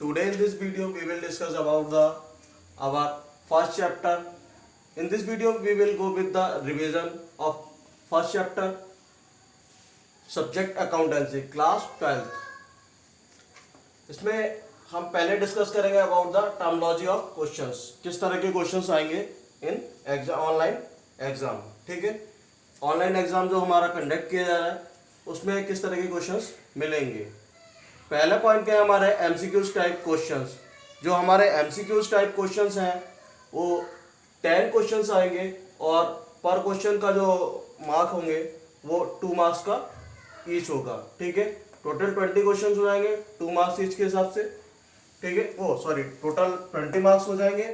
Today in this video we will discuss about the our first chapter. In this video we will go with the revision of first chapter subject accountancy class 12th. इसमें हम पहले discuss करेंगे about the terminology of questions, किस तरह के questions आएंगे in exam, online exam. ठीक है, ऑनलाइन एग्जाम जो हमारा कंडक्ट किया जा रहा है उसमें किस तरह के क्वेश्चंस मिलेंगे। पहला पॉइंट क्या है हमारे एमसीक्यूज टाइप क्वेश्चंस। जो हमारे एमसीक्यूज टाइप क्वेश्चंस हैं वो 10 क्वेश्चंस आएंगे और पर क्वेश्चन का जो मार्क होंगे वो 2 मार्क्स का ईच होगा। ठीक है, टोटल 20 क्वेश्चंस हो जाएंगे 2 मार्क्स ईच के हिसाब से। ठीक है, टोटल 20 मार्क्स हो जाएंगे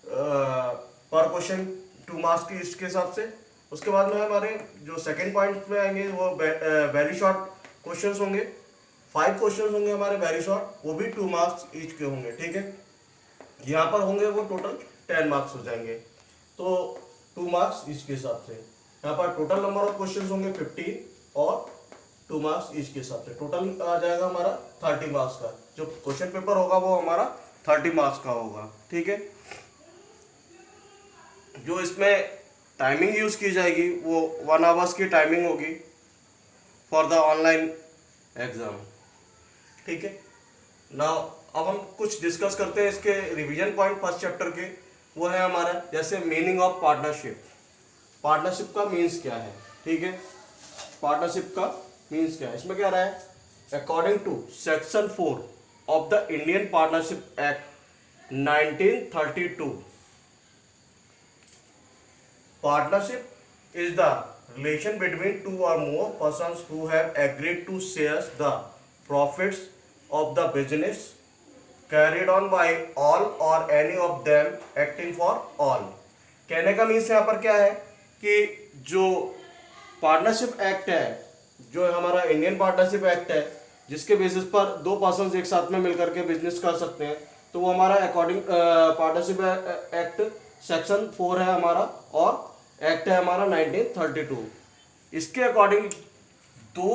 पर क्वेश्चन 2 मार्क्स के ईच के हिसाब से। उसके बाद में हमारे जो सेकंड पॉइंट में आएंगे वो वेरी शॉर्ट क्वेश्चंस होंगे। 5 क्वेश्चन होंगे हमारे वेरी शॉर्ट, वो भी 2 मार्क्स ईच के होंगे। ठीक है, यहाँ पर होंगे वो टोटल 10 मार्क्स हो जाएंगे, तो 2 मार्क्स ईच के हिसाब से। यहाँ पर टोटल नंबर ऑफ क्वेश्चन होंगे 15 और 2 मार्क्स ईच के हिसाब से। टोटल आ जाएगा हमारा 30 मार्क्स का। जो क्वेश्चन पेपर होगा वो हमारा 30 मार्क्स का होगा। ठीक है, जो इसमें टाइमिंग यूज की जाएगी वो 1 आवर्स की टाइमिंग होगी फॉर द ऑनलाइन एग्जाम। ठीक है, नाउ अब हम कुछ डिस्कस करते हैं इसके रिवीजन पॉइंट फर्स्ट चैप्टर के। वो है हमारा जैसे मीनिंग ऑफ पार्टनरशिप। पार्टनरशिप का मीन्स क्या है। ठीक है, पार्टनरशिप का मीन्स क्या है। इसमें क्या रहा है, according to section 4 of the Indian partnership act 1932, partnership is the relation between 2 or more persons who have agreed to share the profits of the business carried on by all or any of them acting for all। कहने का means यहाँ पर क्या है कि जो partnership act है, जो हमारा इंडियन पार्टनरशिप एक्ट है, जिसके बेसिस पर 2 पर्सन एक साथ में मिलकर के बिजनेस कर सकते हैं, तो वो हमारा अकॉर्डिंग पार्टनरशिप एक्ट सेक्शन 4 है हमारा, और एक्ट है हमारा 1932। इसके अकॉर्डिंग 2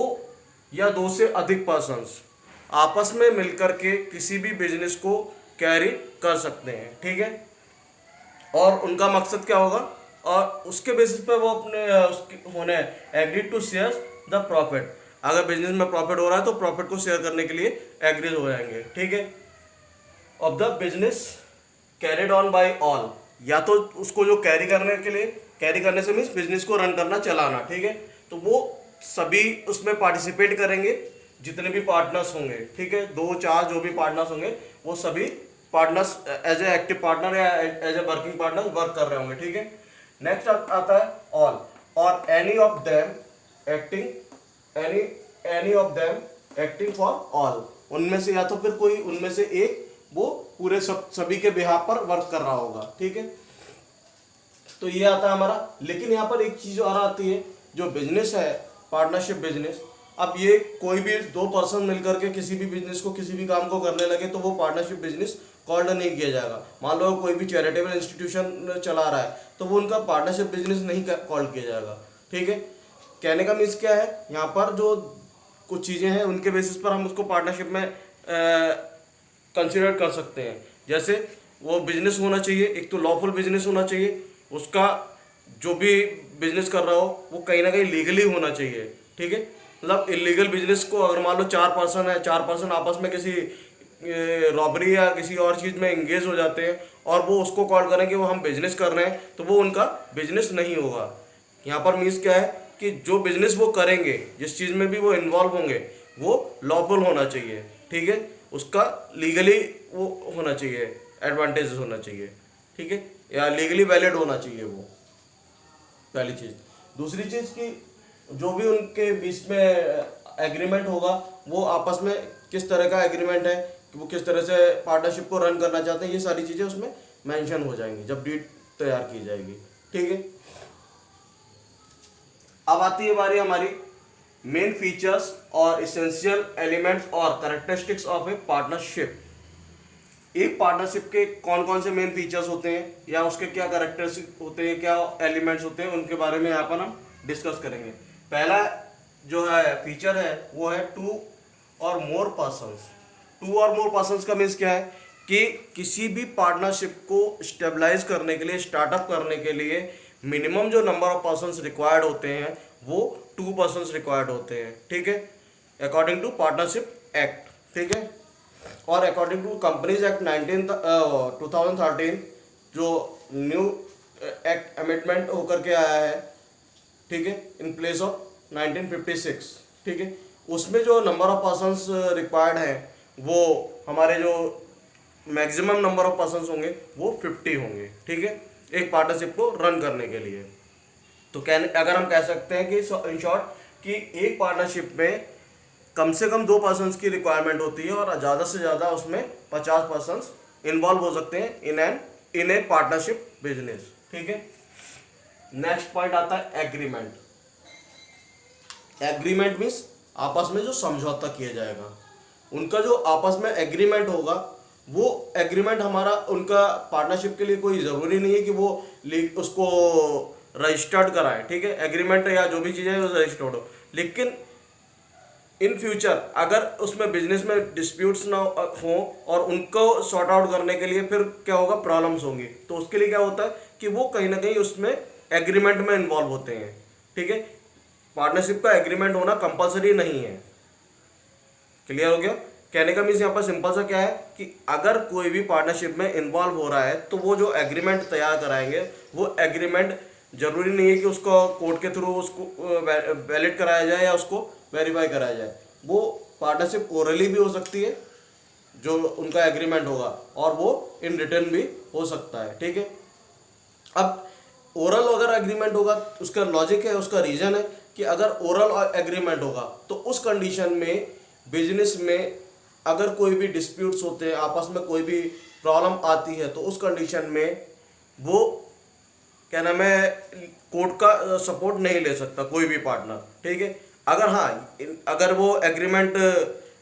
या 2 से अधिक पर्सन्स आपस में मिलकर के किसी भी बिजनेस को कैरी कर सकते हैं। ठीक है, और उनका मकसद क्या होगा, और उसके बेसिस पे वो अपने होने agreed to share the profit. अगर बिजनेस में प्रॉफिट हो रहा है तो प्रॉफिट को शेयर करने के लिए एग्रीड हो जाएंगे। ठीक है, of the business carried on by all, या तो उसको जो कैरी करने के लिए, कैरी करने से मीन्स बिजनेस को रन करना, चलाना। ठीक है, तो वो सभी उसमें पार्टिसिपेट करेंगे जितने भी पार्टनर्स होंगे। ठीक है, 2-4 जो भी पार्टनर्स होंगे वो सभी partners as a active partner या as a working partner work कर रहे होंगे। ठीक है, नेक्स्ट आता है ऑल और any of them acting for all. उनमें से या तो फिर कोई उनमें से एक वो पूरे सभी के बिहाफ पर वर्क कर रहा होगा। ठीक है, तो ये आता है हमारा। लेकिन यहाँ पर एक चीज और आती है, जो बिजनेस है पार्टनरशिप बिजनेस, अब ये कोई भी 2 पर्सन मिलकर के किसी भी बिजनेस को, किसी भी काम को करने लगे तो वो पार्टनरशिप बिजनेस कॉल्ड नहीं किया जाएगा। मान लो कोई भी चैरिटेबल इंस्टीट्यूशन चला रहा है तो वो उनका पार्टनरशिप बिजनेस नहीं कॉल्ड किया जाएगा। ठीक है, कहने का मीन्स क्या है, यहाँ पर जो कुछ चीजें हैं उनके बेसिस पर हम उसको पार्टनरशिप में कंसिडर कर सकते हैं। जैसे वो बिजनेस होना चाहिए, एक तो लॉफुल बिजनेस होना चाहिए, उसका जो भी बिजनेस कर रहा हो वो कहीं ना कहीं लीगली होना चाहिए। ठीक है, मतलब इलीगल बिजनेस को अगर मान लो 4 पर्सन है, 4 पर्सन आपस में किसी रॉबरी या किसी और चीज़ में इंगेज हो जाते हैं और वो उसको कॉल करें कि वो हम बिजनेस कर रहे हैं, तो वो उनका बिजनेस नहीं होगा। यहाँ पर मीन्स क्या है कि जो बिजनेस वो करेंगे, जिस चीज़ में भी वो इन्वॉल्व होंगे, वो लॉफुल होना चाहिए। ठीक है, उसका लीगली वो होना चाहिए, एडवांटेज होना चाहिए। ठीक है, या लीगली वैलिड होना चाहिए, वो पहली चीज़। दूसरी चीज़ कि जो भी उनके बीच में एग्रीमेंट होगा वो आपस में किस तरह का एग्रीमेंट है, कि वो किस तरह से पार्टनरशिप को रन करना चाहते हैं, ये सारी चीज़ें उसमें मेंशन हो जाएंगी जब डीड तैयार की जाएगी। ठीक है, अब आती है बारी हमारी मेन फीचर्स और इसेंशियल एलिमेंट्स और कैरेक्टरिस्टिक्स ऑफ ए पार्टनरशिप। एक पार्टनरशिप के कौन कौन से मेन फीचर्स होते हैं या उसके क्या कैरेक्टरिस्टिक होते हैं, क्या एलिमेंट्स होते हैं, उनके बारे में यहाँ पर हम डिस्कस करेंगे। पहला जो है फीचर है वो है 2 और मोर पर्सन्स। 2 और मोर पर्सन्स का मीन्स क्या है कि किसी भी पार्टनरशिप को स्टेबलाइज करने के लिए, स्टार्टअप करने के लिए मिनिमम जो नंबर ऑफ पर्सन्स रिक्वायर्ड होते हैं वो 2 पर्सन्स रिक्वायर्ड होते हैं, ठीक है, अकॉर्डिंग टू पार्टनरशिप एक्ट, ठीक है। और अकॉर्डिंग टू कंपनीज एक्ट 2013 जो न्यू एक्ट अमेंडमेंट होकर के आया है, ठीक है, इन प्लेस ऑफ 1956, ठीक है, उसमें जो नंबर ऑफ पर्सन्स रिक्वायर्ड हैं वो हमारे जो मैक्सिमम नंबर ऑफ पर्सन्स होंगे वो 50 होंगे, ठीक है, एक पार्टनरशिप को रन करने के लिए। तो अगर हम कह सकते हैं कि इन शॉर्ट कि एक पार्टनरशिप में कम से कम 2 पर्सन्स की रिक्वायरमेंट होती है और ज़्यादा से ज़्यादा उसमें 50 पर्सन्स इन्वॉल्व हो सकते हैं इन ए पार्टनरशिप बिजनेस, ठीक है। नेक्स्ट पॉइंट आता है एग्रीमेंट। एग्रीमेंट मीन्स आपस में जो समझौता किया जाएगा, उनका जो आपस में एग्रीमेंट होगा वो एग्रीमेंट हमारा उनका पार्टनरशिप के लिए कोई ज़रूरी नहीं है कि वो उसको रजिस्टर्ड कराए, ठीक है, एग्रीमेंट या जो भी चीज़ है वो रजिस्टर्ड हो, लेकिन इन फ्यूचर अगर उसमें बिजनेस में डिस्प्यूट्स ना हो और उनको सॉर्ट आउट करने के लिए फिर क्या होगा, प्रॉब्लम्स होंगी, तो उसके लिए क्या होता है कि वो कहीं ना कहीं उसमें एग्रीमेंट में इन्वॉल्व होते हैं, ठीक है। पार्टनरशिप का एग्रीमेंट होना कंपलसरी नहीं है। क्लियर हो गया? कहने का मीन्स यहाँ पर सिंपल सा क्या है कि अगर कोई भी पार्टनरशिप में इन्वॉल्व हो रहा है तो वो जो एग्रीमेंट तैयार कराएंगे वो एग्रीमेंट जरूरी नहीं है कि उसको कोर्ट के थ्रू उसको वैलिड कराया जाए या उसको वेरीफाई कराया जाए, वो पार्टनरशिप ओरली भी हो सकती है जो उनका एग्रीमेंट होगा और वो इन रिटर्न भी हो सकता है, ठीक है। अब ओरल अगर एग्रीमेंट होगा उसका लॉजिक है, उसका रीजन है कि अगर ओरल एग्रीमेंट होगा तो उस कंडीशन में बिजनेस में अगर कोई भी डिस्प्यूट्स होते हैं, आपस में कोई भी प्रॉब्लम आती है तो उस कंडीशन में वो क्या नाम है कोर्ट का सपोर्ट नहीं ले सकता कोई भी पार्टनर, ठीक है। अगर हाँ अगर वो एग्रीमेंट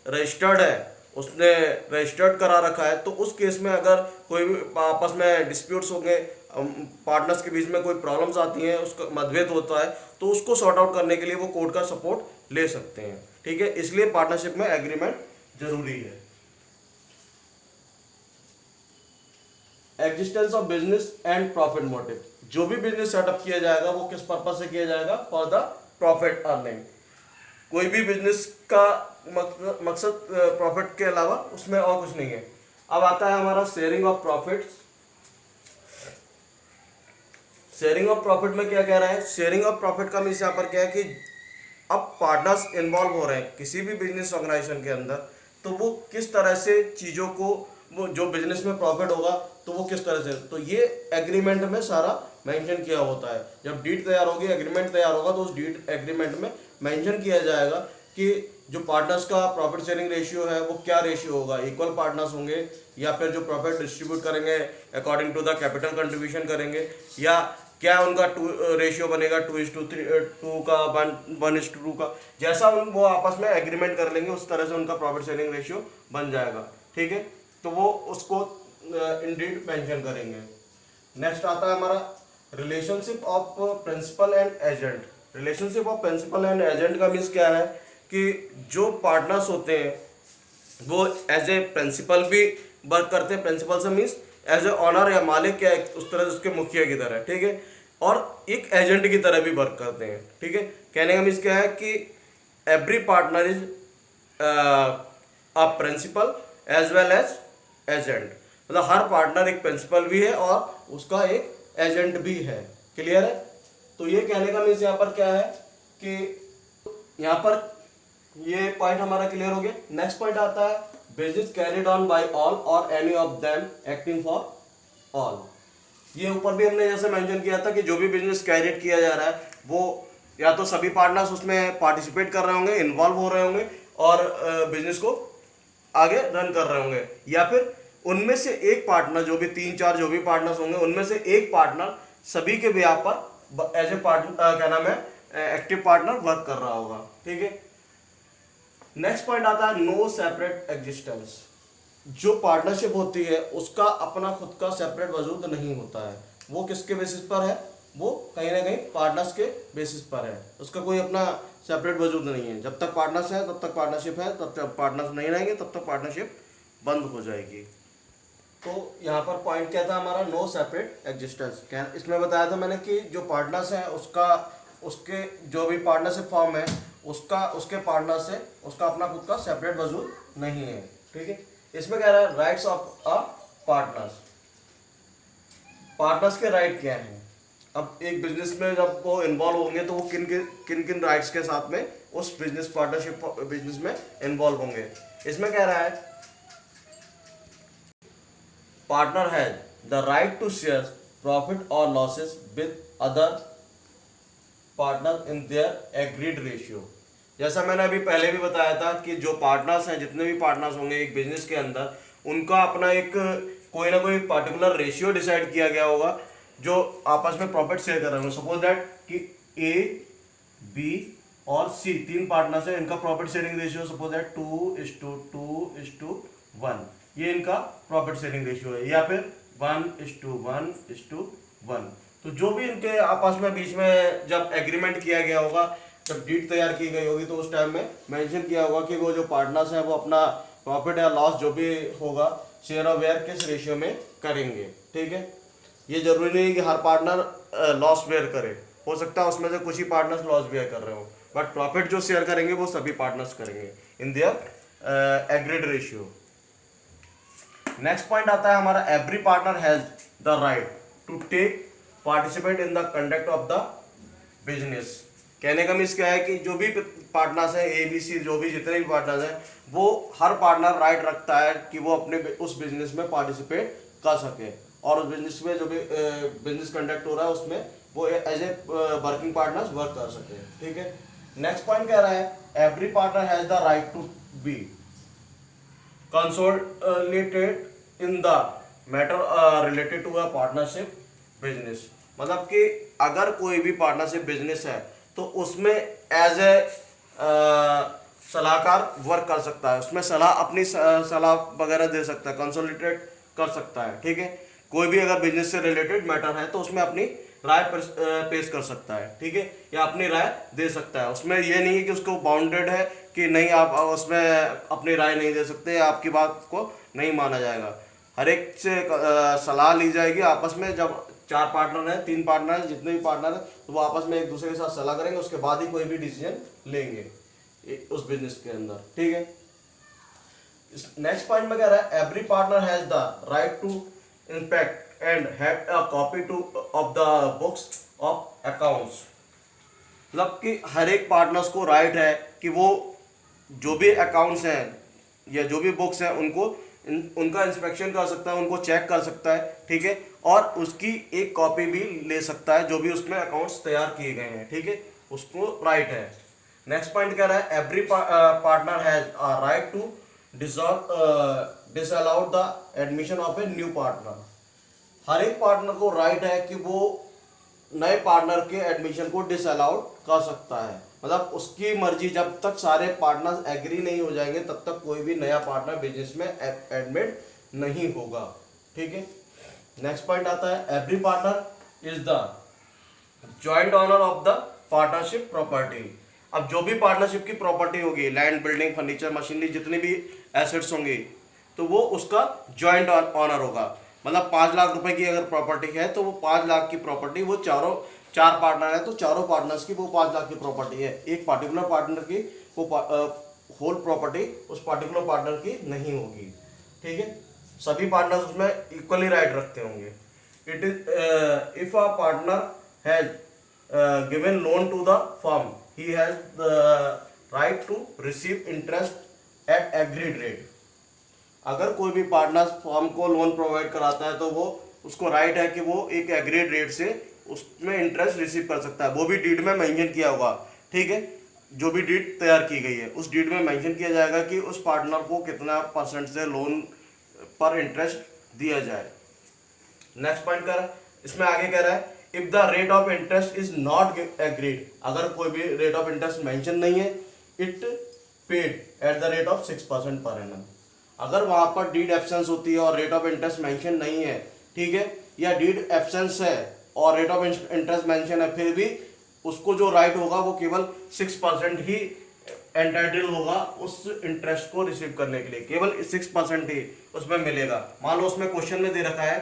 रजिस्टर्ड है, उसने रजिस्टर्ड करा रखा है, तो उस केस में अगर कोई भी आपस में डिस्प्यूट्स होंगे, पार्टनर्स के बीच में कोई प्रॉब्लम्स आती हैं, उसका मतभेद होता है, तो उसको सॉर्ट आउट करने के लिए वो कोर्ट का सपोर्ट ले सकते हैं, ठीक है। इसलिए पार्टनरशिप में एग्रीमेंट जरूरी है। Existence of business and profit motive. जो भी बिजनेस सेटअप किया जाएगा वो किस पर्पज से किया जाएगा? For the profit earning. कोई भी बिजनेस का मकसद प्रॉफिट के अलावा उसमें और कुछ नहीं है। अब आता है हमारा sharing of profits. Sharing of profit में क्या कह रहा है? शेयरिंग ऑफ प्रॉफिट का मीन्स यहाँ पर क्या है कि अब पार्टनर्स इन्वॉल्व हो रहे हैं किसी भी बिजनेस ऑर्गेनाइजेशन के अंदर, तो वो किस तरह से चीज़ों को, वो जो बिजनेस में प्रॉफिट होगा तो वो किस तरह से, तो ये एग्रीमेंट में सारा मेंशन किया होता है। जब डीड तैयार होगी, एग्रीमेंट तैयार होगा, तो उस डीड एग्रीमेंट में मेंशन किया जाएगा कि जो पार्टनर्स का प्रॉफिट शेयरिंग रेशियो है वो क्या रेशियो होगा, इक्वल पार्टनर्स होंगे या फिर जो प्रॉफिट डिस्ट्रीब्यूट करेंगे according to the capital contribution करेंगे, या क्या उनका रेशियो बनेगा 2:2 का 1:2 का, जैसा वो आपस में एग्रीमेंट कर लेंगे उस तरह से उनका प्रॉफिट शेयरिंग रेशियो बन जाएगा, ठीक है। तो वो उसको इंडीड मेंशन करेंगे। नेक्स्ट आता है हमारा relationship of principal and agent. Relationship of principal and agent का मीन्स क्या है कि जो पार्टनर्स होते हैं वो एज ए प्रिंसिपल भी वर्क करते हैं। प्रिंसिपल से मीन्स एज ए ऑनर या मालिक या उस तरह से उसके मुखिया की तरह, ठीक है, और एक एजेंट की तरह भी वर्क करते हैं, ठीक है। कहने का मीन्स क्या है कि every partner is a principal as well as agent, मतलब हर पार्टनर एक प्रिंसिपल भी है और उसका एक एजेंट भी है। क्लियर है? तो ये कहने का मीन्स यहाँ पर क्या है कि यहाँ पर ये पॉइंट हमारा क्लियर हो गया। नेक्स्ट पॉइंट आता है business carried on by all और any of them acting for all. ये ऊपर भी हमने जैसे मेंशन किया था कि जो भी बिजनेस कैरिड किया जा रहा है वो या तो सभी पार्टनर्स उसमें पार्टिसिपेट कर रहे होंगे, इन्वॉल्व हो रहे होंगे और बिजनेस को आगे रन कर रहे होंगे, या फिर उनमें से एक पार्टनर, जो भी 3-4 जो भी पार्टनर्स होंगे उनमें से एक पार्टनर सभी के बिहाफ पर एज ए पार्टनर क्या नाम है एक्टिव पार्टनर वर्क कर रहा होगा, ठीक है। नेक्स्ट पॉइंट आता है नो सेपरेट एग्जिस्टेंस। जो पार्टनरशिप होती है उसका अपना खुद का सेपरेट वजूद नहीं होता है। वो किसके बेसिस पर है? वो कहीं ना कहीं पार्टनर्स के बेसिस पर है, उसका कोई अपना सेपरेट वजूद नहीं है। जब तक पार्टनर्स है तब तक पार्टनरशिप है, तब तक पार्टनर्स नहीं रहेंगे तब तक पार्टनरशिप बंद हो जाएगी। तो यहाँ पर पॉइंट क्या था हमारा, नो सेपरेट एग्जिस्टेंस। क्या इसमें बताया था मैंने कि जो पार्टनर्स है उसके जो भी पार्टनरशिप फॉर्म है उसके पार्टनर से उसका अपना खुद का सेपरेट वजूद नहीं है। ठीक है, इसमें कह रहा है राइट्स ऑफ अ पार्टनर्स के राइट क्या हैं। अब एक बिजनेस में जब वो इन्वॉल्व होंगे तो वो किन किन राइट्स के साथ में उस बिजनेस पार्टनरशिप बिजनेस में इन्वॉल्व होंगे। इसमें कह रहा है partner has the right to share profit और losses with other partner in their agreed ratio. जैसा मैंने अभी पहले भी बताया था कि जो पार्टनर्स हैं, जितने भी पार्टनर्स होंगे एक बिजनेस के अंदर, उनका अपना एक कोई ना कोई पार्टिकुलर रेशियो डिसाइड किया गया होगा जो आपस में प्रॉफिट शेयर कर रहे होंगे। सपोज दैट कि ए, बी और सी 3 पार्टनर्स हैं, इनका profit sharing ratio suppose that 2:2:1, ये इनका प्रॉफिट शेयरिंग रेशियो है, या फिर 1:1:1। तो जो भी इनके आपस में बीच में जब एग्रीमेंट किया गया होगा, जब डीड तैयार की गई होगी, तो उस टाइम में मेंशन किया होगा कि वो जो पार्टनर्स हैं वो अपना प्रॉफिट या लॉस जो भी होगा शेयर ऑफ वेयर किस रेशियो में करेंगे। ठीक है, ये जरूरी नहीं है कि हर पार्टनर लॉस बेयर करे, हो सकता है उसमें से कुछ ही पार्टनर्स लॉस बेयर कर रहे हो, बट प्रॉफिट जो शेयर करेंगे वो सभी पार्टनर्स करेंगे in their agreed ratio. Next point आता है हमारा every partner has the right to take participate in the conduct of the business. कहने का मीन्स क्या है कि जो भी पार्टनर्स हैं, ए बी सी, जो भी जितने भी पार्टनर्स हैं, वो हर पार्टनर राइट रखता है कि वो अपने उस बिजनेस में पार्टिसिपेट कर सके और उस बिजनेस में जो भी बिजनेस कंडक्ट हो रहा है उसमें वो as a working partners work कर सके। ठीक है, नेक्स्ट पॉइंट कह रहा है every partner has the right to be consolidated in the matter related to a partnership business. मतलब कि अगर कोई भी पार्टनरशिप बिजनेस है तो उसमें एज ए सलाहकार वर्क कर सकता है, उसमें अपनी सलाह वगैरह दे सकता है, कंसोलिडेट कर सकता है। ठीक है, कोई भी अगर बिजनेस से रिलेटेड मैटर है तो उसमें अपनी राय पेश कर सकता है। ठीक है, या अपनी राय दे सकता है। उसमें यह नहीं है कि उसको बाउंडेड है कि नहीं आप उसमें अपनी राय नहीं दे सकते, आपकी बात को नहीं माना जाएगा। हर एक से सलाह ली जाएगी आपस में। जब 4 पार्टनर हैं, 3 पार्टनर हैं, जितने भी पार्टनर हैं, तो वो आपस में एक दूसरे के साथ सलाह करेंगे, उसके बाद ही कोई भी डिसीजन लेंगे उस बिजनेस के अंदर। ठीक है, नेक्स्ट पॉइंट में कह रहा है every partner has the right to inspect and have a copy of the books of accounts. मतलब कि हर एक पार्टनर्स को राइट है कि वो जो भी अकाउंट्स हैं या जो भी बुक्स हैं उनका इंस्पेक्शन कर सकता है, उनको चेक कर सकता है। ठीक है, और उसकी एक कॉपी भी ले सकता है जो भी उसमें अकाउंट्स तैयार किए गए हैं। ठीक है, उसको राइट है। नेक्स्ट पॉइंट कह रहा है every partner has a right to disallow the admission of a new partner. हर एक पार्टनर को राइट है कि वो नए पार्टनर के एडमिशन को डिसअलाउ कर सकता है। मतलब उसकी मर्जी, जब तक सारे पार्टनर्स एग्री नहीं हो जाएंगे तब तक कोई भी नया पार्टनर बिजनेस में एडमिट नहीं होगा। ठीक है, नेक्स्ट पॉइंट आता है every partner is the joint owner of the partnership property. अब जो भी पार्टनरशिप की प्रॉपर्टी होगी, लैंड, बिल्डिंग, फर्नीचर, मशीनरी, जितनी भी एसेट्स होंगी, तो वो उसका जॉइंट ऑनर होगा। मतलब 5 लाख रुपए की अगर प्रॉपर्टी है तो वो 5 लाख की प्रॉपर्टी वो 4 पार्टनर है तो चारों पार्टनर्स की वो 5 लाख की प्रॉपर्टी है। एक पार्टिकुलर पार्टनर की वो होल प्रॉपर्टी उस पार्टिकुलर पार्टनर की नहीं होगी। ठीक है, सभी पार्टनर्स उसमें इक्वली राइट रखते होंगे। It is if a partner has given loan to the firm, he has the right to receive interest at agreed rate. अगर कोई भी पार्टनर फर्म को लोन प्रोवाइड कराता है तो वो उसको राइट है कि वो एक एग्रीड रेट से उसमें इंटरेस्ट रिसीव कर सकता है। वो भी डीड में मेंशन किया होगा। ठीक है, जो भी डीड तैयार की गई है उस डीड में मेंशन किया जाएगा कि उस पार्टनर को कितना % से लोन पर इंटरेस्ट दिया जाए। नेक्स्ट पॉइंट कर इसमें आगे कह रहा है if the rate of interest is not agreed. अगर कोई भी रेट ऑफ इंटरेस्ट मेंशन नहीं है, it paid at the rate of 6% per annum. अगर वहां पर डीड एब्सेंस होती है और रेट ऑफ इंटरेस्ट मेंशन नहीं है, ठीक है, या डीड एब्सेंस है और रेट ऑफ इंटरेस्ट मेंशन है, फिर भी उसको जो राइट होगा वो केवल 6% ही एंटाइटल होगा उस इंटरेस्ट को रिसीव करने के लिए, केवल 6% ही उसमें मिलेगा। मान लो उसमें क्वेश्चन में दे रखा है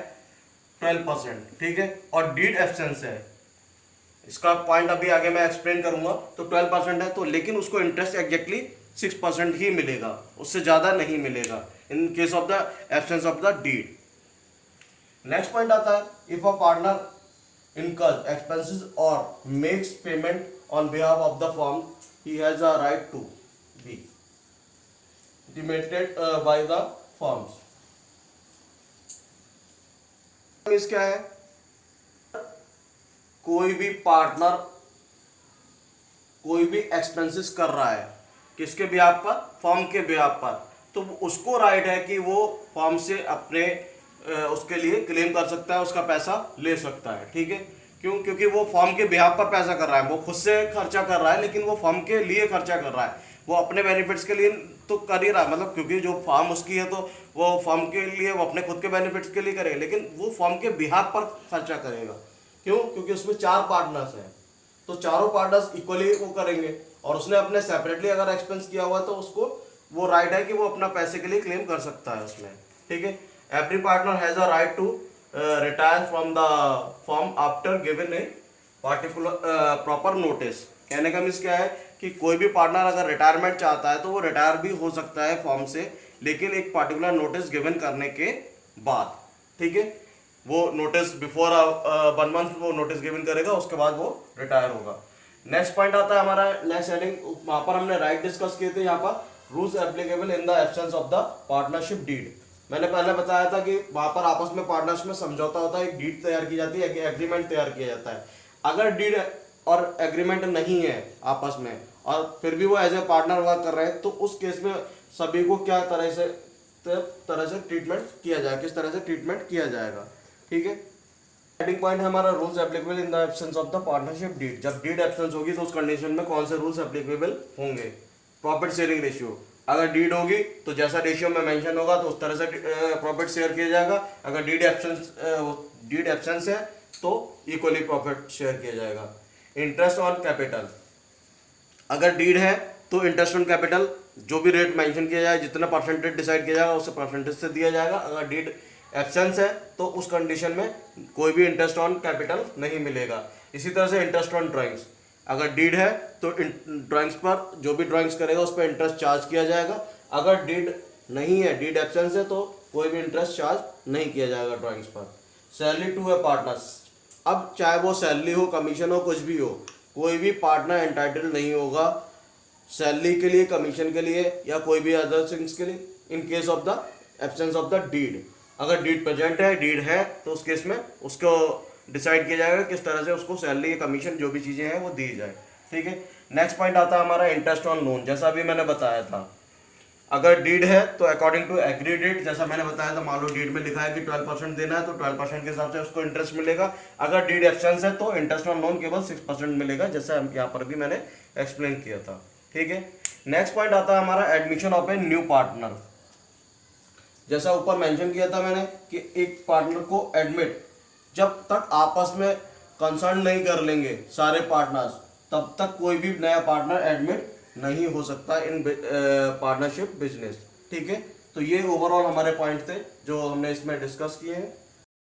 12%, ठीक है, और डीड एब्सेंस है, इसका पॉइंट अभी आगे मैं एक्सप्लेन करूंगा। तो 12% है तो, लेकिन उसको इंटरेस्ट एग्जैक्टली 6% ही मिलेगा, उससे ज्यादा नहीं मिलेगा in case of the absence of the deed. Next point आता है, if a partner incurs expenses और makes payment on behalf of the firm, he has a right to be demoted by the firms। Means क्या है, कोई भी partner कोई भी expenses कर रहा है, किसके बिहाफ पर, फर्म के बिहाफ पर, तो उसको राइट है कि वो फर्म से अपने उसके लिए क्लेम कर सकता है, उसका पैसा ले सकता है, ठीक है। क्यों? क्योंकि वो फर्म के बिहाफ पर पैसा कर रहा है, वो खुद से खर्चा कर रहा है, लेकिन वो फर्म के लिए खर्चा कर रहा है, वो अपने बेनिफिट्स के लिए तो कर ही रहा है, मतलब क्योंकि जो फर्म उसकी है तो वो फर्म के लिए, वो अपने खुद के बेनिफिट्स के लिए करेगा, लेकिन वो फर्म के बिहाफ पर खर्चा करेगा। क्यों? क्योंकि उसमें 4 पार्टनर्स हैं, तो चारों पार्टनर्स इक्वली वो करेंगे, और उसने अपने सेपरेटली अगर एक्सपेंस किया हुआ तो उसको वो राइट है कि वो अपना पैसे के लिए क्लेम कर सकता है उसमें, ठीक है। Every partner has a right to retire from the firm after given a particular proper notice. कहने का मीन्स क्या है कि कोई भी पार्टनर अगर रिटायरमेंट चाहता है तो वो रिटायर भी हो सकता है फर्म से, लेकिन एक पार्टिकुलर नोटिस गिवन करने के बाद, ठीक है। वो नोटिस बिफोर 1 मंथ वो नोटिस गिवन करेगा, उसके बाद वो रिटायर होगा। नेक्स्ट पॉइंट आता है हमारा नेक्स्ट हेडिंग, वहां पर हमने राइट डिस्कस किए थे, यहाँ पर rules applicable in the absence of the partnership deed. मैंने पहले बताया था कि वहां पर आपस में पार्टनर्स में समझौता होता है, एक डीड तैयार की जाती है, एक एग्रीमेंट तैयार किया जाता है। अगर डीड और एग्रीमेंट नहीं है आपस में और फिर भी वो एज ए पार्टनर वर्क कर रहे हैं, तो उस केस में सभी को क्या तरह से ट्रीटमेंट किया जाएगा, किस तरह से ट्रीटमेंट किया जाएगा, ठीक है। हेडिंग पॉइंट है हमारा rules applicable in the absence of the partnership deed. जब डीड एब्सेंस होगी तो उस कंडीशन में कौन से रूल्स एप्लीकेबल होंगे। प्रॉफिट शेयरिंग रेशियो, अगर डीड होगी तो जैसा रेशियो में मेंशन होगा तो उस तरह से प्रॉफिट शेयर किया जाएगा। अगर डीड एब्सेंस है तो इक्वली प्रॉफिट शेयर किया जाएगा। इंटरेस्ट ऑन कैपिटल, अगर डीड है तो इंटरेस्ट ऑन कैपिटल जो भी रेट मेंशन किया जाए, जितना परसेंटेज डिसाइड किया जाएगा उससे परसेंटेज से दिया जाएगा। अगर डीड एब्सेंस है तो उस कंडीशन में कोई भी इंटरेस्ट ऑन कैपिटल नहीं मिलेगा। इसी तरह से इंटरेस्ट ऑन ड्राइंग्स, अगर डीड है तो ड्राइंग्स पर जो भी ड्राइंग्स करेगा उस पर इंटरेस्ट चार्ज किया जाएगा। अगर डीड नहीं है, डीड एब्सेंस है, तो कोई भी इंटरेस्ट चार्ज नहीं किया जाएगा ड्राइंग्स पर। सैलरी टू ए पार्टनर्स, अब चाहे वो सैलरी हो, कमीशन हो, कुछ भी हो, कोई भी पार्टनर एंटाइटल नहीं होगा सैलरी के लिए, कमीशन के लिए या कोई भी अदर थिंग्स के लिए in case of the absence of the deed. अगर डीड प्रेजेंट है, डीड है, तो उस केस में उसको डिसाइड किया जाएगा किस तरह से उसको सैलरी, कमीशन, जो भी चीज़ें हैं वो दी जाए, ठीक है। नेक्स्ट पॉइंट आता है हमारा इंटरेस्ट ऑन लोन। जैसा अभी मैंने बताया था, अगर डीड है तो अकॉर्डिंग टू एग्री डेट, जैसा मैंने बताया था, मान लो डीड में लिखा है कि 12% देना है तो 12% के हिसाब से उसको इंटरेस्ट मिलेगा। अगर डीड एब्सेंस है तो इंटरेस्ट ऑन लोन केवल 6% मिलेगा, जैसा यहाँ पर भी मैंने एक्सप्लेन किया था, ठीक है। नेक्स्ट पॉइंट आता है हमारा admission of a new partner. जैसा ऊपर मेंशन किया था मैंने कि एक पार्टनर को एडमिट, जब तक आपस में कंसर्न नहीं कर लेंगे सारे पार्टनर्स, तब तक कोई भी नया पार्टनर एडमिट नहीं हो सकता इन पार्टनरशिप बिजनेस, ठीक है। तो ये ओवरऑल हमारे पॉइंट थे जो हमने इसमें डिस्कस किए हैं।